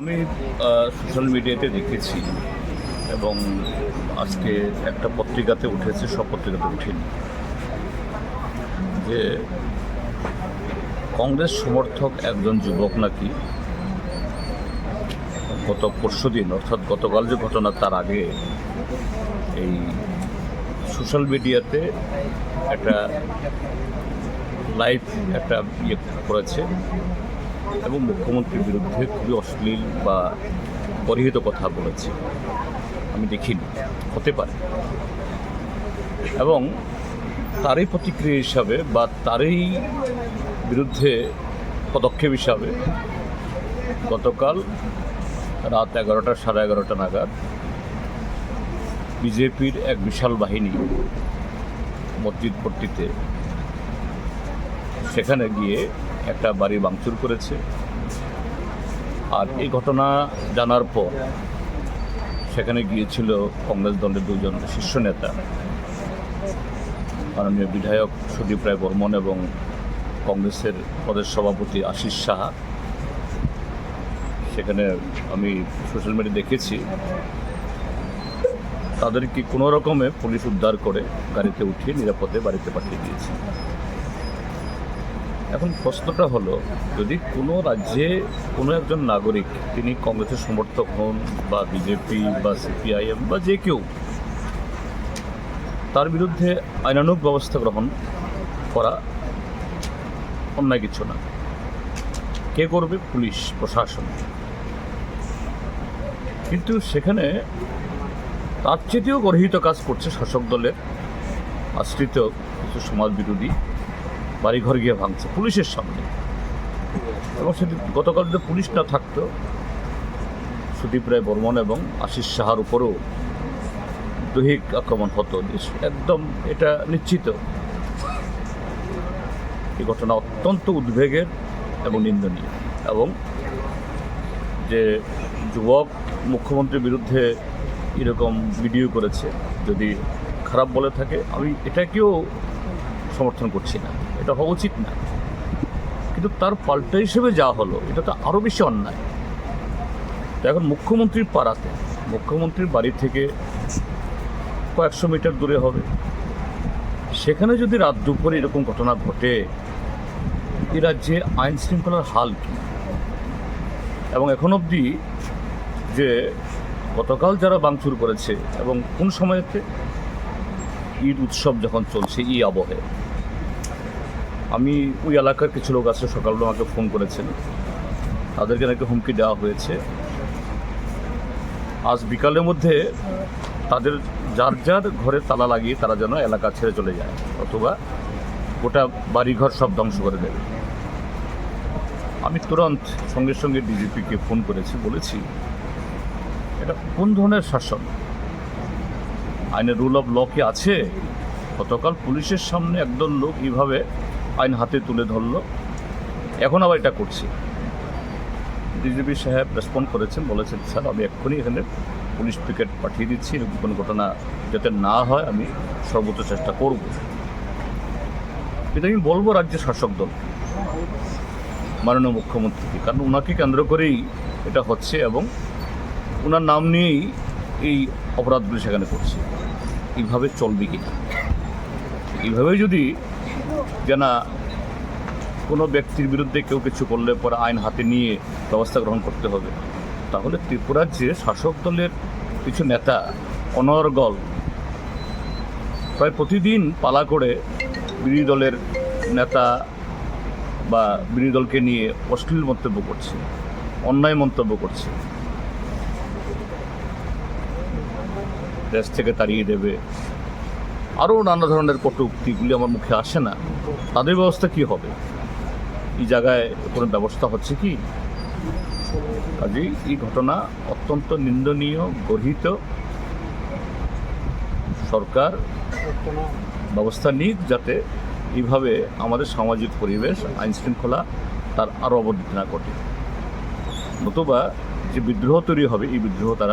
আমি সোশ্যাল মিডিয়াতে দেখেছি এবং আজকে একটা পত্রিকাতে উঠেছে, সব পত্রিকাতে উঠেনি, যে কংগ্রেস সমর্থক একজন যুবক নাকি গত পরশুদিন, অর্থাৎ গতকাল যে ঘটনা তার আগে এই সোশ্যাল মিডিয়াতে একটা লাইভ একটা করেছে এবং মুখ্যমন্ত্রীর বিরুদ্ধে খুবই অশ্লীল বা পরিহিত কথা বলেছে। আমি দেখিনি, হতে পারে, এবং তারই প্রতিক্রিয়া হিসাবে বা তারই বিরুদ্ধে পদক্ষেপ হিসাবে গতকাল রাত 11টা সাড়ে 11টা নাগাদ বিজেপির এক বিশাল বাহিনী মসজিদ পট্টিতে সেখানে গিয়ে একটা বাড়ি ভাঙচুর করেছে। আর এই ঘটনা জানার পর সেখানে গিয়েছিল কংগ্রেস দলের দুজন শীর্ষ নেতা, মাননীয় বিধায়ক সুদীপ রায় বর্মন এবং কংগ্রেসের প্রদেশ সভাপতি আশিস সাহা। সেখানে আমি সোশ্যাল মিডিয়া দেখেছি তাদেরকে কোনো রকমে পুলিশ উদ্ধার করে গাড়িতে উঠিয়ে নিরাপদে বাড়িতে পাঠিয়ে দিয়েছে। এখন প্রশ্নটা হলো, যদি কোনো রাজ্যে কোনো একজন নাগরিক তিনি কংগ্রেসের সমর্থক হন বা বিজেপি বা সিপিআইএম বা যে কেউ, তার বিরুদ্ধে আইনানুগ ব্যবস্থা গ্রহণ করা অন্যায় কিছু না। কে করবে? পুলিশ প্রশাসন। কিন্তু সেখানে তার চেয়েও গর্হিত কাজ করছে শাসক দলের আশ্রিত কিছু সমাজ বিরোধী, বাড়িঘর গিয়ে ভাঙছে পুলিশের সামনে। এবং সেটি গতকাল যদি পুলিশ না থাকতো, সুদীপ রায় বর্মন এবং আশিস সাহার উপরেও দৈহিক আক্রমণ হতো একদম, এটা নিশ্চিত। এই ঘটনা অত্যন্ত উদ্বেগের এবং নিন্দনীয়। এবং যে যুবক মুখ্যমন্ত্রীর বিরুদ্ধে এরকম ভিডিও করেছে, যদি খারাপ বলে থাকে, আমি এটাকেও সমর্থন করছি না, এটা হওয়া উচিত না। কিন্তু তার পাল্টা হিসেবে যা হলো, এটা তো আরও বেশি অন্যায়। তো এখন মুখ্যমন্ত্রীর পাড়াতে, মুখ্যমন্ত্রীর বাড়ি থেকে কয়েকশো মিটার দূরে হবে, সেখানে যদি রাত দুপুরে এরকম ঘটনা ঘটে, এই রাজ্যে আইন শৃঙ্খলার হাল কী? এবং এখন অবধি যে গতকাল যারা ভাঙচুর করেছে, এবং কোন সময়তে ঈদ উৎসব যখন চলছে, এই আবহে, আমি ওই এলাকার কিছু লোক আছে, সকালবেলা আমাকে ফোন করেছেন, তাদেরকে নাকি হুমকি দেওয়া হয়েছে আজ বিকালের মধ্যে তাদের যার যার ঘরে তালা লাগিয়ে তারা যেন এলাকা ছেড়ে চলে যায়, অথবা গোটা বাড়িঘর সব ধ্বংস করে দেবে। আমি তুরন্ত সঙ্গে সঙ্গে ডিজিপিকে ফোন করেছি, বলেছি এটা কোন ধরনের শাসন? আইনের রুল অফ ল কি আছে? গতকাল পুলিশের সামনে একদল লোক এইভাবে আইন হাতে তুলে ধরলো, এখন আবার এটা করছি। ডিজিপি সাহেব রেসপন্ড করেছেন, বলেছেন স্যার আমি এক্ষুনি এখানে পুলিশ পিকেট পাঠিয়ে দিচ্ছি, এরকম কোনো ঘটনা যাতে না হয় আমি সর্বোচ্চ চেষ্টা করব। এটা আমি বলবো রাজ্যের শাসক দল, মাননীয় মুখ্যমন্ত্রীকে, কারণ ওনাকে কেন্দ্র করেই এটা হচ্ছে এবং ওনার নাম নিয়েই এই অপরাধগুলি সেখানে করছে। এইভাবে চলবে কি না? এইভাবে যদি যেন কোনো ব্যক্তির বিরুদ্ধে কেউ কিছু করলে পরে আইন হাতে নিয়ে ব্যবস্থা গ্রহণ করতে হবে, তাহলে ত্রিপুরার যে শাসক দলের কিছু নেতা অনর্গল প্রায় প্রতিদিন পালা করে বিরোধী দলের নেতা বা বিরোধী দলকে নিয়ে অশ্লীল মন্তব্য করছে, অন্যায় মন্তব্য করছে, দেশ থেকে তাড়িয়ে দেবে, আরও নানা ধরনের কটূক্তিগুলি আমার মুখে আসে না। তাদের ব্যবস্থা কি হবে? এই জায়গায় কোনো ব্যবস্থা হচ্ছে কি? কাজেই এই ঘটনা অত্যন্ত নিন্দনীয়, গর্হিত। সরকার ব্যবস্থা নিক যাতে এইভাবে আমাদের সামাজিক পরিবেশ, আইন শৃঙ্খলা তার আরও অবনতি না ঘটে, নতুবা যে বিদ্রোহ তৈরি হবে, এই বিদ্রোহ তারা